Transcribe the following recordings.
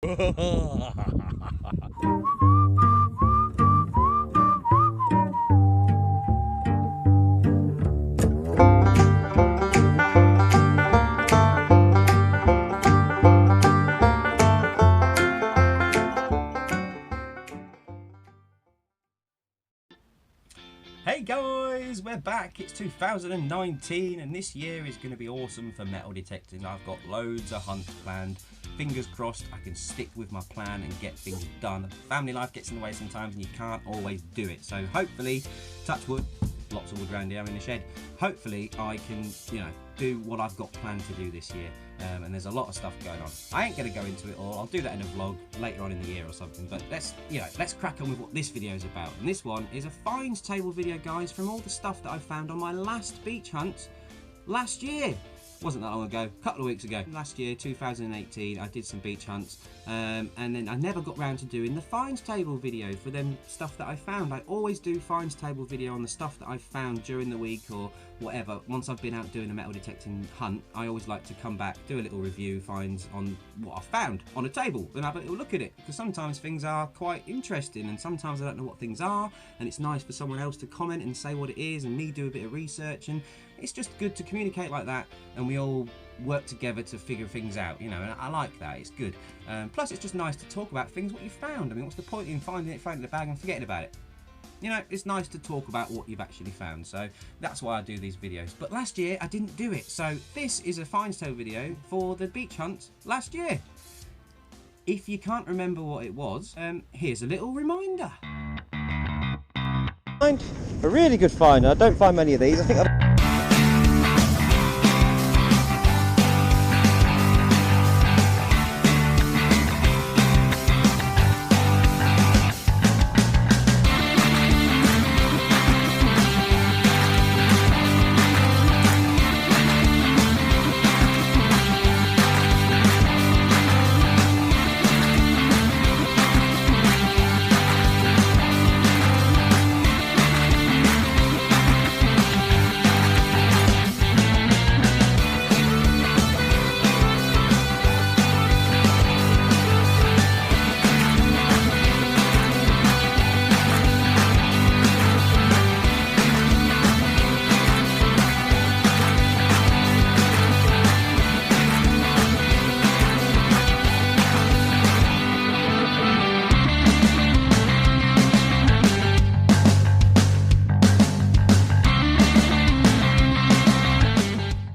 Hey guys, we're back. It's 2019 and this year is going to be awesome for metal detecting. I've got loads of hunts planned. Fingers crossed I can stick with my plan and get things done. Family life gets in the way sometimes and you can't always do it. So hopefully, touch wood, lots of wood around here, I'm in the shed. Hopefully I can, do what I've got planned to do this year. And there's a lot of stuff going on. I ain't going to go into it all. I'll do that in a vlog later on in the year or something. But let's crack on with what this video is about. And this one is a finds table video, guys, from all the stuff that I found on my last beach hunt last year. Wasn't that long ago, a couple of weeks ago. Last year, 2018, I did some beach hunts, and then I never got round to doing the finds table video for them stuff that I found. I always do finds table video on the stuff that I've found during the week or whatever. Once I've been out doing a metal detecting hunt, I always like to come back, do a little review, finds on what I found on a table, and have a little look at it, because sometimes things are quite interesting, and sometimes I don't know what things are, and it's nice for someone else to comment and say what it is, and me do a bit of research, and it's just good to communicate like that, and we all work together to figure things out, and I like that. It's good. Plus, it's just nice to talk about things, what you found. I mean, what's the point in finding it, throwing it in the bag and forgetting about it? It's nice to talk about what you've actually found, so that's why I do these videos. But last year, I didn't do it, so this is a finds table video for the beach hunt last year. If you can't remember what it was, here's a little reminder. A really good find. I don't find many of these. I think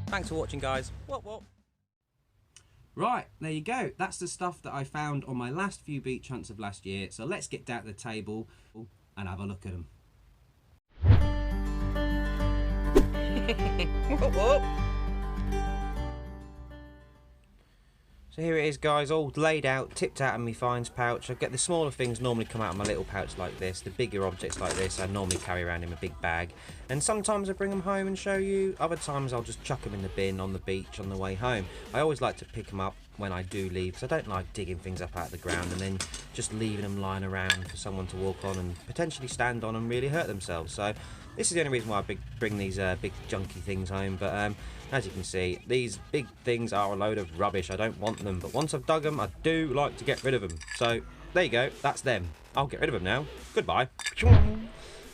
Thanks for watching, guys. What? Right, there you go. That's the stuff that I found on my last few beach hunts of last year. So let's get down to the table and have a look at them. Whoop. So here it is, guys, all laid out, tipped out of my finds pouch. I get the smaller things normally come out of my little pouch like this. The bigger objects like this I normally carry around in a big bag. And sometimes I bring them home and show you. Other times I'll just chuck them in the bin on the beach on the way home. I always like to pick them up when I do leave, because I don't like digging things up out of the ground and then just leaving them lying around for someone to walk on and potentially stand on and really hurt themselves. So this is the only reason why I bring these big junky things home. But as you can see, these big things are a load of rubbish. I don't want them, but once I've dug them, I do like to get rid of them. So there you go, that's them. I'll get rid of them now. Goodbye.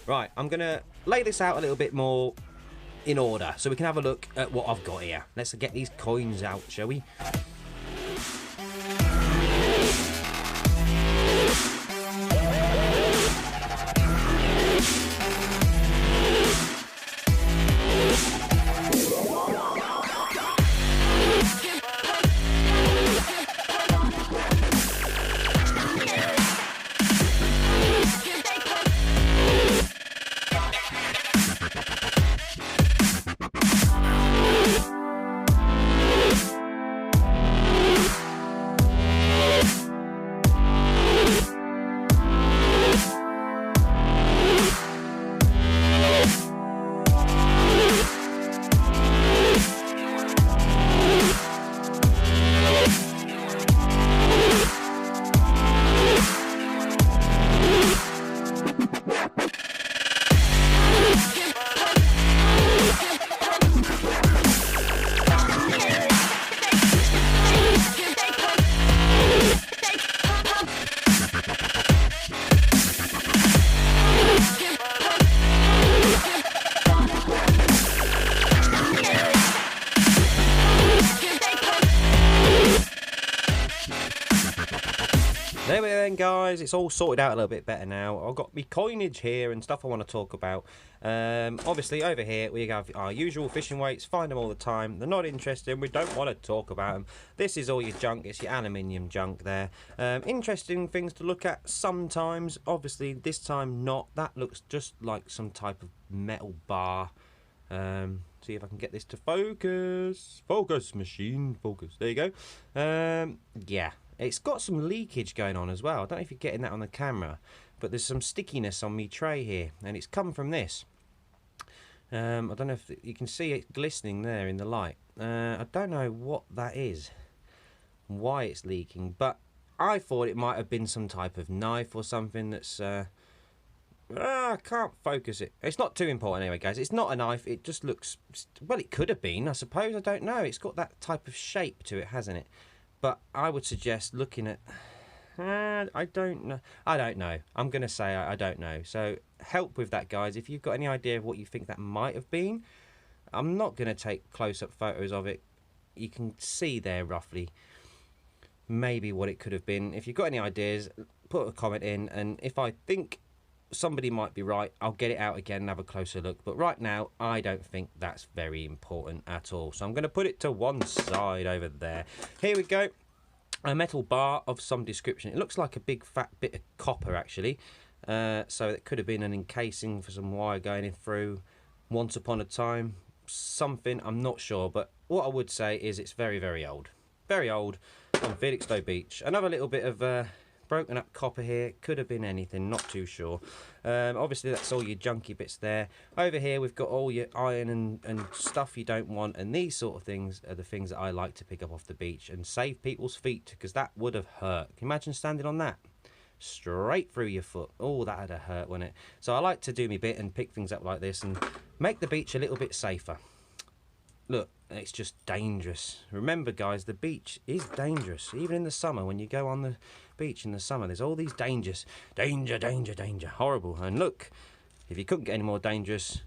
Right, I'm gonna lay this out a little bit more in order so we can have a look at what I've got here. Let's get these coins out, shall we? There we go then, guys. It's all sorted out a little bit better now. I've got my coinage here and stuff I want to talk about. Obviously, over here we have our usual fishing weights. Find them all the time. They're not interesting. We don't want to talk about them. This is all your junk. It's your aluminium junk there. Interesting things to look at sometimes. Obviously, this time not. That looks just like some type of metal bar. See if I can get this to focus. Focus, machine, focus. There you go. Yeah. It's got some leakage going on as well. I don't know if you're getting that on the camera, but there's some stickiness on my tray here, and it's come from this. I don't know if you can see it glistening there in the light. I don't know what that is, why it's leaking, but I thought it might have been some type of knife or something that's... I can't focus it. It's not too important anyway, guys. It's not a knife. It just looks... Well, it could have been, I suppose. I don't know. It's got that type of shape to it, hasn't it? But I would suggest looking at... I don't know. I'm going to say I don't know. So help with that, guys. If you've got any idea of what you think that might have been, I'm not going to take close-up photos of it. You can see there roughly maybe what it could have been. If you've got any ideas, put a comment in. And if I think somebody might be right, I'll get it out again and have a closer look. But right now, I don't think that's very important at all. So I'm going to put it to one side over there. Here we go. A metal bar of some description. It looks like a big fat bit of copper, actually. So it could have been an encasing for some wire going in through once upon a time. Something, I'm not sure. But what I would say is it's very, very old. Very old on Felixstowe Beach. Another little bit of... broken up copper here. Could have been anything, not too sure. Obviously that's all your junky bits there. Over here we've got all your iron and stuff you don't want, and these sort of things are the things that I like to pick up off the beach and save people's feet, because that would have hurt. Can you imagine standing on that? Straight through your foot. Oh, that would have hurt, wouldn't it? So I like to do my bit and pick things up like this and make the beach a little bit safer. Look, it's just dangerous. Remember, guys, the beach is dangerous. Even in the summer, when you go on the beach in the summer, there's all these dangers. Danger, danger, danger. Horrible. And look, if you couldn't get any more dangerous,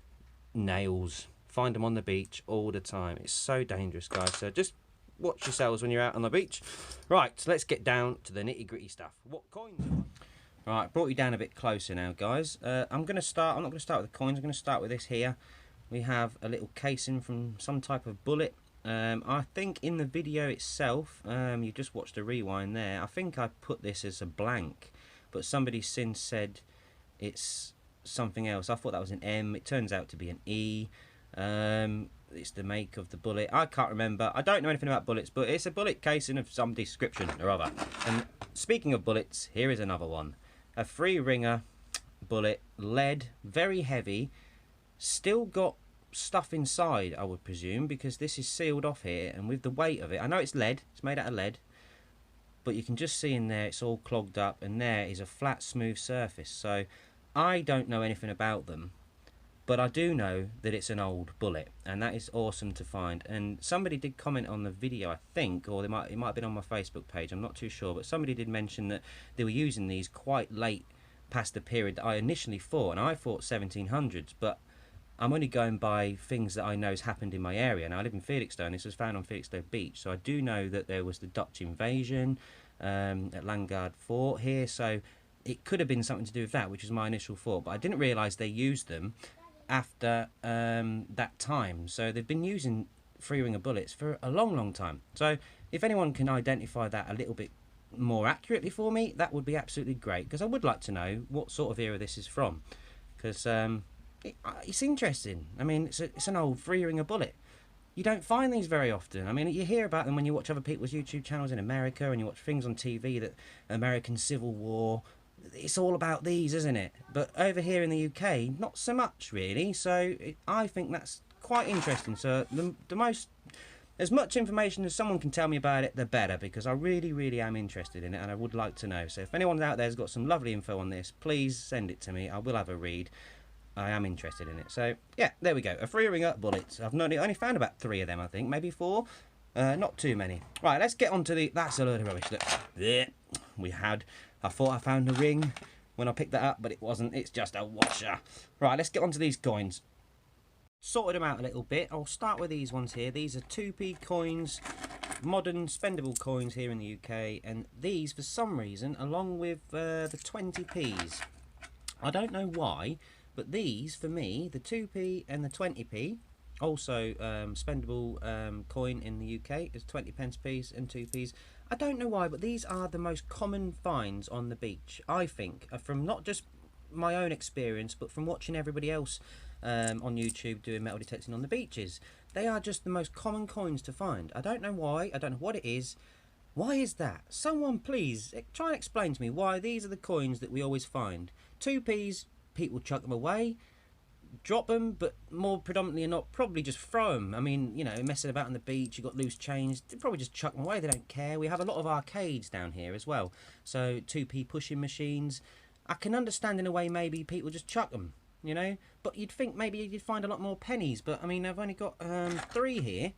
nails. Find them on the beach all the time. It's so dangerous, guys. So just watch yourselves when you're out on the beach. Right, so let's get down to the nitty-gritty stuff. What coins? Right, brought you down a bit closer now, guys. I'm not going to start with the coins. I'm going to start with this here. We have a little casing from some type of bullet. I think in the video itself, you just watched a rewind there, I think I put this as a blank, but somebody since said it's something else. I thought that was an M. It turns out to be an E. It's the make of the bullet. I can't remember. I don't know anything about bullets, but it's a bullet casing of some description or other. And speaking of bullets, here is another one. A 3-ringer bullet, lead, very heavy. Still got stuff inside, I would presume, because this is sealed off here, and with the weight of it, I know it's lead, it's made out of lead, but you can just see in there it's all clogged up, and there is a flat, smooth surface. So I don't know anything about them, but I do know that it's an old bullet, and that is awesome to find. And somebody did comment on the video, I think, or it might have been on my Facebook page, I'm not too sure, but somebody did mention that they were using these quite late past the period that I initially thought, and I thought 1700s, but I'm only going by things that I know has happened in my area. Now, I live in Felixstowe, and this was found on Felixstowe Beach, so I do know that there was the Dutch invasion at Landguard Fort here, so it could have been something to do with that, which was my initial thought, but I didn't realise they used them after that time. So they've been using 3-ringer bullets for a long, long time. So if anyone can identify that a little bit more accurately for me, that would be absolutely great, because I would like to know what sort of era this is from, because it's interesting. I mean, it's an old 3-ringer bullet. You don't find these very often. I mean, you hear about them when you watch other people's YouTube channels in America, and you watch things on TV that American Civil War, it's all about these, isn't it? But over here in the UK, not so much really. So I think that's quite interesting. So as much information as someone can tell me about it, the better, because I really, really am interested in it, and I would like to know. So if anyone out there has got some lovely info on this, please send it to me. I will have a read. I am interested in it. So yeah, there we go. A 3-ringer bullet. I've only found about 3 of them, I think, maybe 4. Not too many. Right, let's get on to the... That's a load of rubbish. Look, there we had... I thought I found a ring when I picked that up, but it wasn't. It's just a washer. Right, let's get on to these coins. sorted them out a little bit. I'll start with these ones here. These are 2p coins, modern spendable coins here in the UK, and these for some reason along with the 20p's. I don't know why, but these for me, the 2p and the 20p, also spendable coin in the UK, is 20 pence piece and 2p's. I don't know why, but these are the most common finds on the beach, I think, from not just my own experience, but from watching everybody else on YouTube doing metal detecting on the beaches. They are just the most common coins to find. I don't know why, I don't know what it is. Why is that? Someone please try and explain to me why these are the coins that we always find. 2p's, people chuck them away, drop them, but more predominantly not, probably just throw them. I mean, you know, messing about on the beach, you've got loose chains, they probably just chuck them away, they don't care. We have a lot of arcades down here as well, so 2p pushing machines. I can understand in a way maybe people just chuck them, you know, but you'd think maybe you'd find a lot more pennies, but I mean, I've only got 3 here.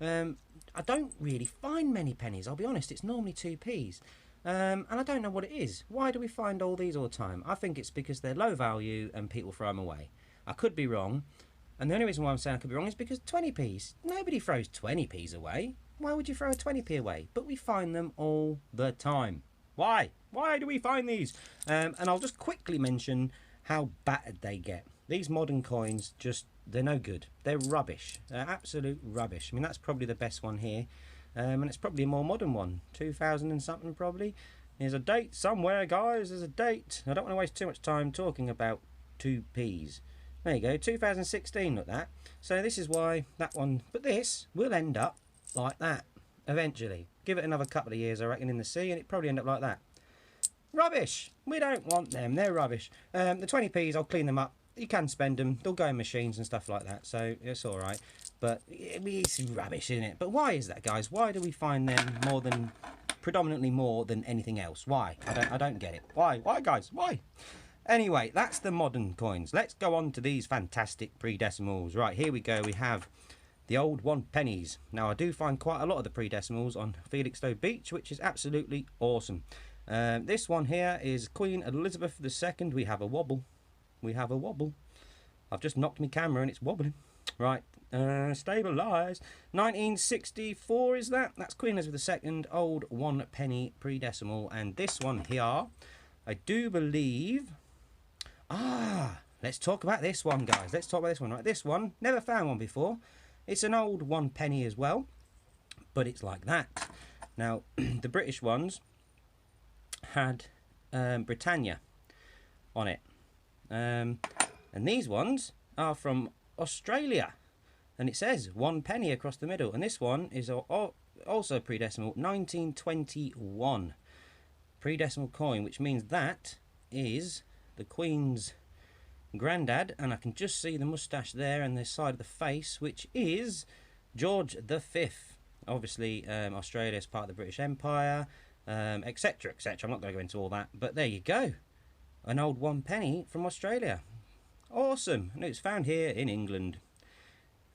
I don't really find many pennies, I'll be honest. It's normally 2p's. And I don't know what it is. Why do we find all these all the time? I think it's because they're low value and people throw them away. I could be wrong, and the only reason why I'm saying I could be wrong is because 20p's. Nobody throws 20p's away. Why would you throw a 20p away? But we find them all the time. Why? Why do we find these? And I'll just quickly mention how battered they get. These modern coins, they're no good. They're rubbish. They're absolute rubbish. I mean, that's probably the best one here. And it's probably a more modern one. 2000 and something probably. There's a date somewhere, guys. There's a date. I don't want to waste too much time talking about 2p's. There you go, 2016, look that. So this is why that one, but this will end up like that eventually. Give it another couple of years, I reckon, in the sea, and it probably end up like that. Rubbish. We don't want them. They're rubbish. The 20p's, I'll clean them up. You can spend them. They'll go in machines and stuff like that, so it's all right. But it's rubbish, isn't it? But why is that, guys? Why do we find them predominantly more than anything else? Why? I don't get it. Why? Why, guys? Why? Anyway, that's the modern coins. Let's go on to these fantastic pre-decimals. Right, here we go. We have the old 1p. Now, I do find quite a lot of the pre-decimals on Felixstowe Beach, which is absolutely awesome. This one here is Queen Elizabeth II. We have a wobble. We have a wobble. I've just knocked my camera and it's wobbling. Right, stabilise. 1964 is that? That's Queen Elizabeth II, old 1p pre-decimal. And this one here, I do believe... let's talk about this one, guys. Let's talk about this one. Right, this one, never found one before. It's an old 1p as well, but it's like that. Now, the British ones had Britannia on it. And these ones are from Australia. And it says 1p across the middle. And this one is also pre-decimal, 1921. Pre-decimal coin, which means that is the Queen's granddad, and I can just see the moustache there and the side of the face, which is George V. Obviously, Australia is part of the British Empire, etc., etc. I'm not going to go into all that, but there you go. An old 1p from Australia. Awesome. And it's found here in England,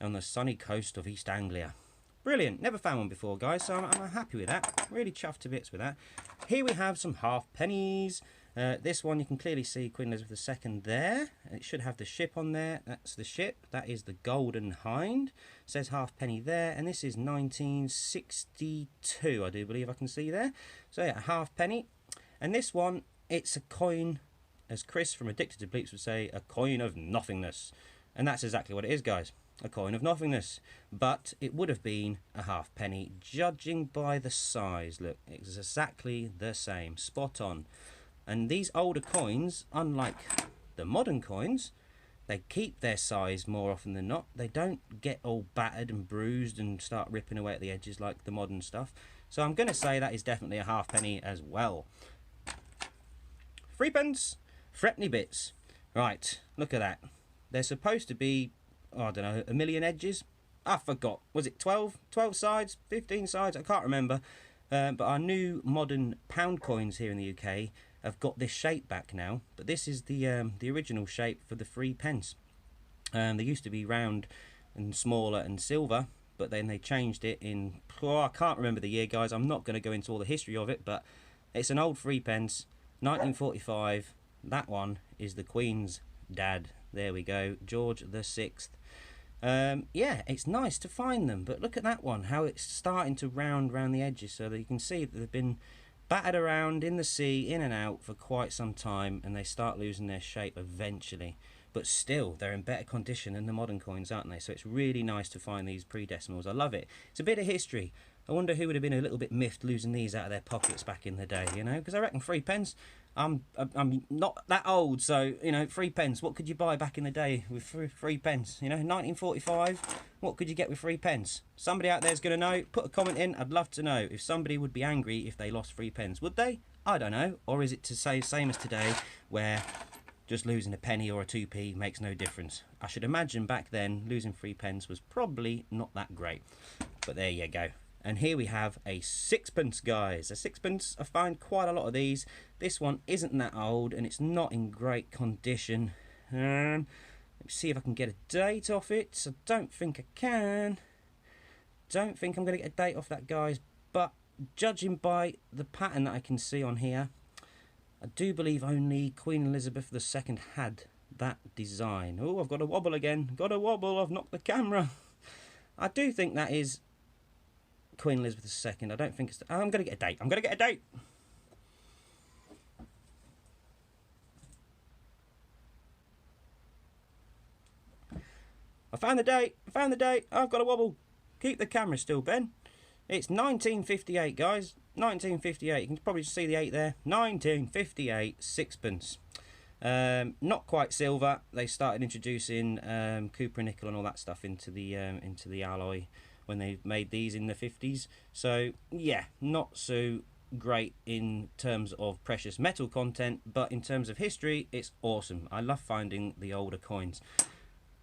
on the sunny coast of East Anglia. Brilliant. Never found one before, guys, so I'm happy with that. Really chuffed to bits with that. Here we have some half-pennies. This one you can clearly see Queen Elizabeth II there. It should have the ship on there. That's the ship. That is the Golden Hind. It says halfpenny there. And this is 1962, I do believe I can see there. So yeah, a halfpenny. And this one, it's a coin, as Chris from Addicted to Bleeps would say, a coin of nothingness. And that's exactly what it is, guys. A coin of nothingness. But it would have been a halfpenny, judging by the size. Look, it's exactly the same. Spot on. And these older coins, unlike the modern coins, they keep their size more often than not. They don't get all battered and bruised and start ripping away at the edges like the modern stuff. So I'm going to say that is definitely a halfpenny as well. 3p, threepenny bits. Right, look at that. They're supposed to be, I don't know, a million edges. I forgot. Was it 12? 12 sides? 15 sides? I can't remember. But our new modern pound coins here in the UK have got this shape back now, but this is the original shape for the 3p. They used to be round and smaller and silver, but then they changed it in, I can't remember the year, guys. I'm not going to go into all the history of it, but it's an old 3p, 1945. That one is the Queen's dad. There we go, George VI. Yeah, it's nice to find them, but look at that one, how it's starting to round around the edges, so that you can see that they've been battered around in the sea, in and out for quite some time, and they start losing their shape eventually. But still, they're in better condition than the modern coins, aren't they? So it's really nice to find these pre-decimals. I love it. It's a bit of history. I wonder who would have been a little bit miffed losing these out of their pockets back in the day, you know? Because I reckon 3p. I'm not that old, so, you know, 3p. What could you buy back in the day with 3p? You know, 1945, what could you get with 3p? Somebody out there's going to know. Put a comment in. I'd love to know if somebody would be angry if they lost 3p. Would they? I don't know. Or is it to say same as today, where just losing a penny or a 2p makes no difference? I should imagine back then losing 3p was probably not that great. But there you go. And here we have a 6pence, guys. A 6pence, I find quite a lot of these. This one isn't that old and it's not in great condition. Let me see if I can get a date off it. I don't think I can. Don't think I'm going to get a date off that, guys. But judging by the pattern that I can see on here, I do believe only Queen Elizabeth II had that design. Oh, I've got a wobble again. Got a wobble. I've knocked the camera. I do think that is Queen Elizabeth II. I don't think it's... I'm going to get a date. I'm going to get a date. I found the date. I found the date. I've got a wobble. Keep the camera still, Ben. It's 1958, guys. 1958. You can probably see the 8 there. 1958, 6pence. Not quite silver. They started introducing copper nickel and all that stuff into the alloy when they made these in the 50s. So yeah, not so great in terms of precious metal content, but in terms of history, it's awesome. I love finding the older coins.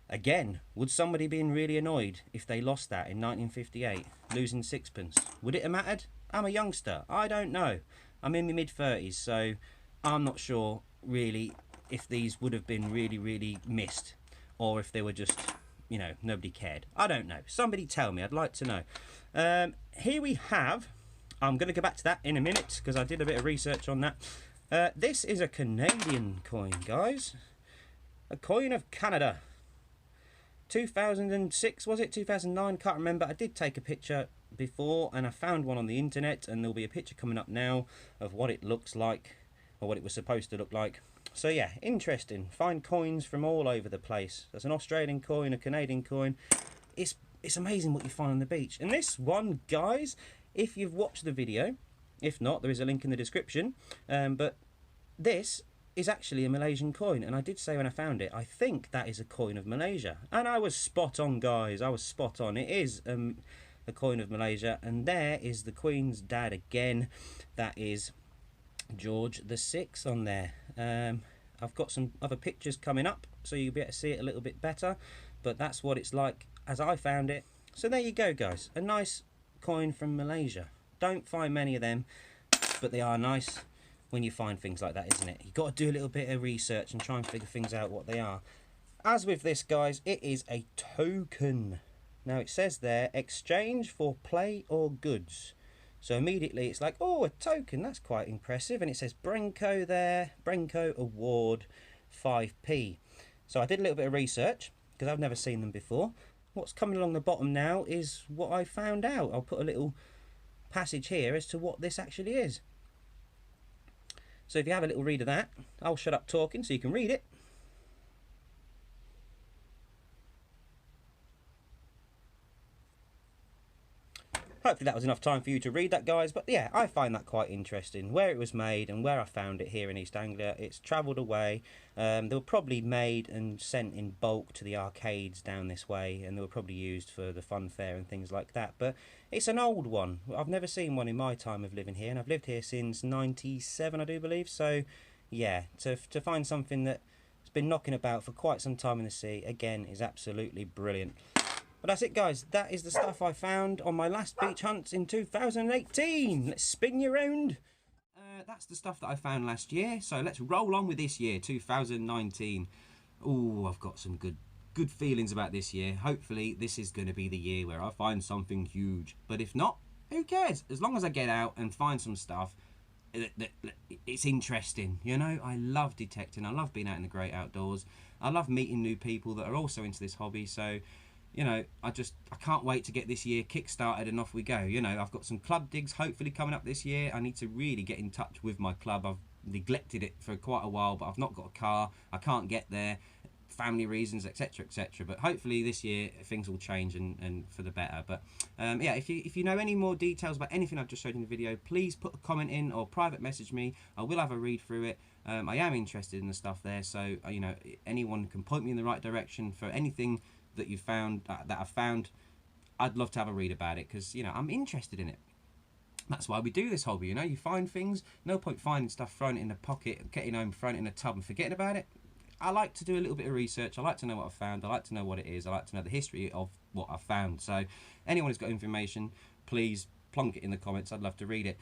Again, would somebody been really annoyed if they lost that in 1958, losing 6pence? Would it have mattered? I'm a youngster. I don't know. I'm in my mid-30s, so I'm not sure really if these would have been really missed, or if they were just, you know, nobody cared. I don't know. Somebody tell me. I'd like to know. Here we have... I'm going to go back to that in a minute because I did a bit of research on that. This is a Canadian coin, guys. A coin of Canada. 2006, was it? 2009? Can't remember. I did take a picture before and I found one on the internet, and there'll be a picture coming up now of what it looks like, or what it was supposed to look like. So yeah, interesting. Find coins from all over the place. There's an Australian coin, a Canadian coin. It's amazing what you find on the beach. And this one, guys, if you've watched the video, if not, there is a link in the description, but this is actually a Malaysian coin, and I did say when I found it, I think that is a coin of Malaysia, and I was spot on, guys. I was spot on. It is a coin of Malaysia, and there is the Queen's dad again. That is George VI on there. I've got some other pictures coming up, so you'll be able to see it a little bit better, but that's what it's like as I found it. So there you go, guys. A nice coin from Malaysia. Don't find many of them, but they are nice when you find things like that, isn't it? You've got to do a little bit of research and try and figure things out what they are. As with this, guys, it is a token. Now it says there, exchange for play or goods. So immediately it's like, oh, a token, that's quite impressive. And it says Brenco there, Brenco award 5p. So I did a little bit of research because I've never seen them before. What's coming along the bottom now is what I found out. I'll put a little passage here as to what this actually is. So if you have a little read of that, I'll shut up talking so you can read it. Hopefully that was enough time for you to read that, guys. But yeah, I find that quite interesting. Where it was made and where I found it here in East Anglia. It's travelled away. They were probably made and sent in bulk to the arcades down this way. And they were probably used for the fun fair and things like that. But it's an old one. I've never seen one in my time of living here. And I've lived here since 97, I do believe. So yeah, to find something that's been knocking about for quite some time in the sea, again, is absolutely brilliant. But that's it, guys. That is the stuff I found on my last beach hunt in 2018. Let's spin you round. That's the stuff that I found last year. So let's roll on with this year, 2019. Oh, I've got some good feelings about this year. Hopefully, this is going to be the year where I find something huge. But if not, who cares? As long as I get out and find some stuff, it's interesting. You know, I love detecting. I love being out in the great outdoors. I love meeting new people that are also into this hobby. So you know, I can't wait to get this year kick-started and off we go. You know, I've got some club digs hopefully coming up this year. I need to really get in touch with my club. I've neglected it for quite a while, but I've not got a car. I can't get there, family reasons, etc, etc. But hopefully this year things will change and for the better. But yeah, if you know any more details about anything I've just showed in the video, please put a comment in or private message me. I will have a read through it. I am interested in the stuff there, so you know, anyone can point me in the right direction for anything that you found, that I've found. I'd love to have a read about it, because you know, I'm interested in it. That's why we do this hobby. You know, you find things. No point finding stuff, throwing it in a pocket, getting home, throwing it in a tub and forgetting about it. I like to do a little bit of research. I like to know what I've found. I like to know what it is. I like to know the history of what I've found. So anyone who's got information, please plonk it in the comments. I'd love to read it.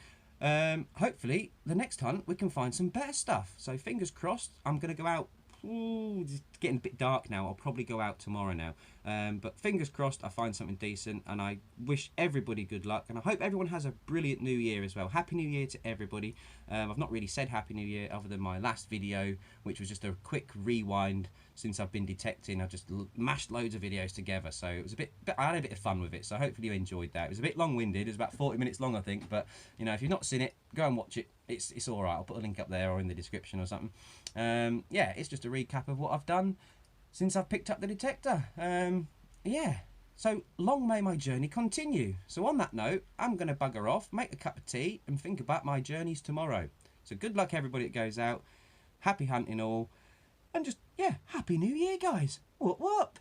Hopefully the next hunt we can find some better stuff. So fingers crossed. I'm going to go out. Ooh, it's getting a bit dark now. I'll probably go out tomorrow now. But fingers crossed I find something decent, and I wish everybody good luck, and I hope everyone has a brilliant new year as well. Happy New Year to everybody. I've not really said Happy New Year other than my last video, which was just a quick rewind since I've been detecting. I've just mashed loads of videos together, so it was I had a bit of fun with it, so hopefully you enjoyed that. It was a bit long-winded. It was about 40 minutes long, I think, but you know, if you've not seen it, go and watch it. It's all right. I'll put a link up there or in the description or something. Yeah, it's just a recap of what I've done since I've picked up the Detector. Yeah, so long may my journey continue. So on that note, I'm going to bugger off, make a cup of tea, and think about my journeys tomorrow. So good luck everybody that goes out. Happy hunting all. And just, yeah, Happy New Year, guys. Whoop whoop.